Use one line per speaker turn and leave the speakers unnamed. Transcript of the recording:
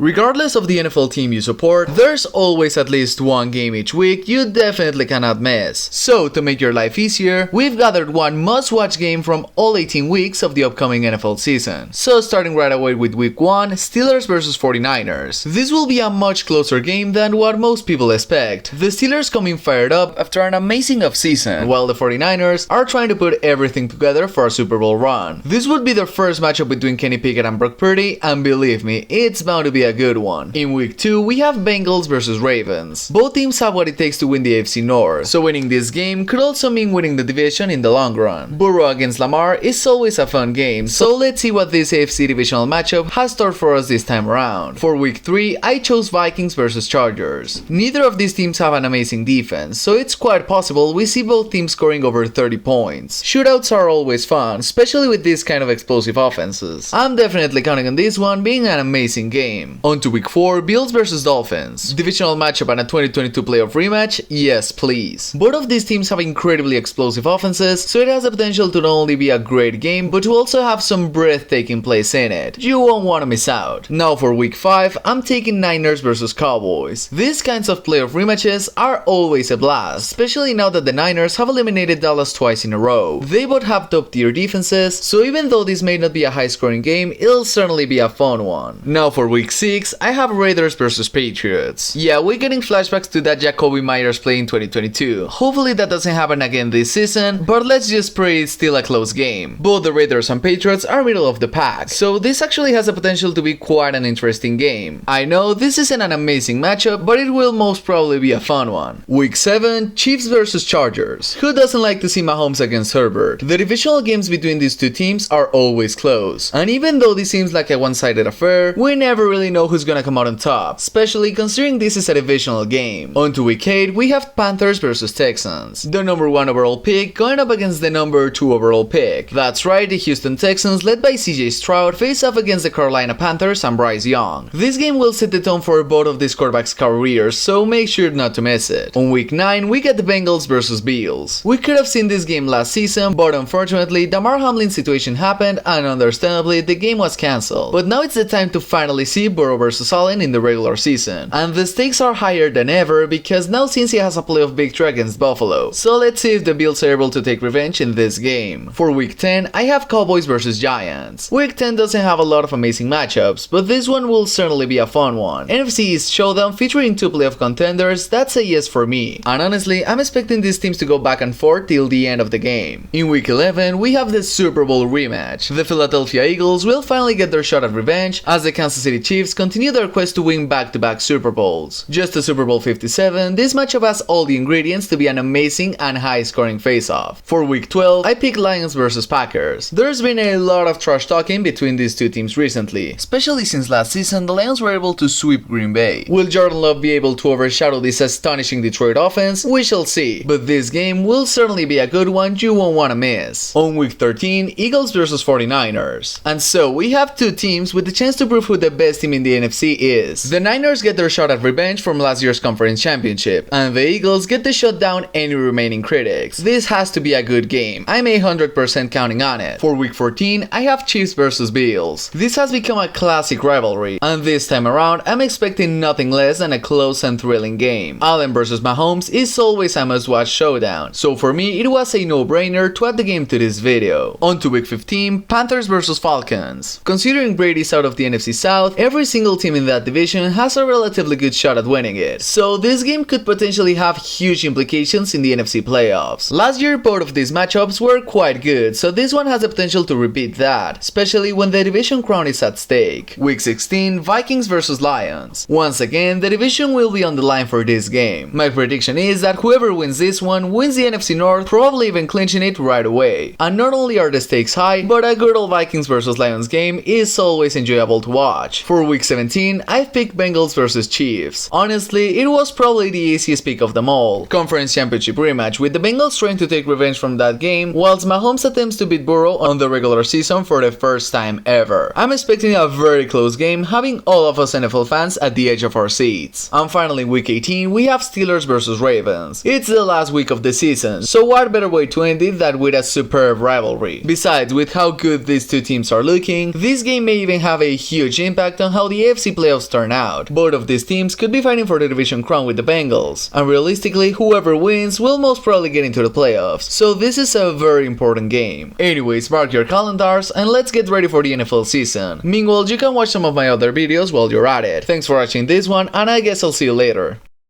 Regardless of the NFL team you support, there's always at least one game each week you definitely cannot miss. So to make your life easier, we've gathered one must-watch game from all 18 weeks of the upcoming NFL season. So starting right away with week 1, Steelers vs 49ers. This will be a much closer game than what most people expect. The Steelers coming fired up after an amazing offseason, while the 49ers are trying to put everything together for a Super Bowl run. This would be the first matchup between Kenny Pickett and Brock Purdy, and believe me, it's bound to be a good one. In week 2, we have Bengals vs Ravens. Both teams have what it takes to win the AFC North, so winning this game could also mean winning the division in the long run. Burrow against Lamar is always a fun game, so let's see what this AFC divisional matchup has stored for us this time around. For week 3, I chose Vikings vs Chargers. Neither of these teams have an amazing defense, so it's quite possible we see both teams scoring over 30 points. Shootouts are always fun, especially with this kind of explosive offenses. I'm definitely counting on this one being an amazing game. On to week 4, Bills vs Dolphins. Divisional matchup and a 2022 playoff rematch? Yes, please. Both of these teams have incredibly explosive offenses, so it has the potential to not only be a great game, but to also have some breathtaking plays in it. You won't want to miss out. Now for week 5, I'm taking Niners vs Cowboys. These kinds of playoff rematches are always a blast, especially now that the Niners have eliminated Dallas twice in a row. They both have top tier defenses, so even though this may not be a high scoring game, it'll certainly be a fun one. Now for week 6, I have Raiders vs Patriots. Yeah, we're getting flashbacks to that Jacoby Myers play in 2022. Hopefully that doesn't happen again this season, but let's just pray it's still a close game. Both the Raiders and Patriots are middle of the pack, so this actually has the potential to be quite an interesting game. I know this isn't an amazing matchup, but it will most probably be a fun one. Week 7, Chiefs vs Chargers. Who doesn't like to see Mahomes against Herbert? The divisional games between these two teams are always close, and even though this seems like a one-sided affair, we never really know who's gonna come out on top, especially considering this is a divisional game. On to week 8, we have Panthers vs Texans. The number 1 overall pick going up against the number 2 overall pick. That's right, the Houston Texans, led by CJ Stroud, face off against the Carolina Panthers and Bryce Young. This game will set the tone for both of these quarterbacks' careers, so make sure not to miss it. On week 9, we get the Bengals vs Bills. We could have seen this game last season, but unfortunately, Damar Hamlin's situation happened, and understandably, the game was cancelled. But now it's the time to finally see Burrow vs Allen in the regular season. And the stakes are higher than ever, because now Cincy has a playoff victory against Buffalo. So let's see if the Bills are able to take revenge in this game. For week 10, I have Cowboys vs Giants. Week 10 doesn't have a lot of amazing matchups, but this one will certainly be a fun one. NFC East Showdown featuring 2 playoff contenders, that's a yes for me. And honestly, I'm expecting these teams to go back and forth till the end of the game. In week 11, we have the Super Bowl rematch. The Philadelphia Eagles will finally get their shot at revenge as the Kansas City Chiefs continue their quest to win back-to-back Super Bowls. Just a Super Bowl 57, this matchup has all the ingredients to be an amazing and high-scoring face-off. For week 12, I pick Lions vs Packers. There's been a lot of trash talking between these two teams recently, especially since last season the Lions were able to sweep Green Bay. Will Jordan Love be able to overshadow this astonishing Detroit offense? We shall see, but this game will certainly be a good one you won't want to miss. On week 13, Eagles vs 49ers. And so we have two teams with the chance to prove who the best team in the NFC is. The Niners get their shot at revenge from last year's conference championship, and the Eagles get to shut down any remaining critics. This has to be a good game. I'm 100% counting on it. For week 14, I have Chiefs vs Bills. This has become a classic rivalry, and this time around, I'm expecting nothing less than a close and thrilling game. Allen vs Mahomes is always a must-watch showdown, so for me, it was a no-brainer to add the game to this video. On to week 15, Panthers vs Falcons. Considering Brady's out of the NFC South, every single team in that division has a relatively good shot at winning it, so this game could potentially have huge implications in the NFC playoffs. Last year, both of these matchups were quite good, so this one has the potential to repeat that, especially when the division crown is at stake. Week 16, Vikings vs Lions. Once again, the division will be on the line for this game. My prediction is that whoever wins this one wins the NFC North, probably even clinching it right away. And not only are the stakes high, but a good old Vikings vs Lions game is always enjoyable to watch. For week 17, I've picked Bengals vs Chiefs. Honestly, it was probably the easiest pick of them all. Conference championship rematch with the Bengals trying to take revenge from that game, whilst Mahomes attempts to beat Burrow on the regular season for the first time ever. I'm expecting a very close game, having all of us NFL fans at the edge of our seats. And finally, in week 18, we have Steelers vs Ravens. It's the last week of the season, so what better way to end it than with a superb rivalry. Besides, with how good these two teams are looking, this game may even have a huge impact on how the AFC playoffs turn out. Both of these teams could be fighting for the division crown with the Bengals, and realistically, whoever wins will most probably get into the playoffs, so this is a very important game. Anyways, mark your calendars and let's get ready for the NFL season. Meanwhile, you can watch some of my other videos while you're at it. Thanks for watching this one, and I guess I'll see you later.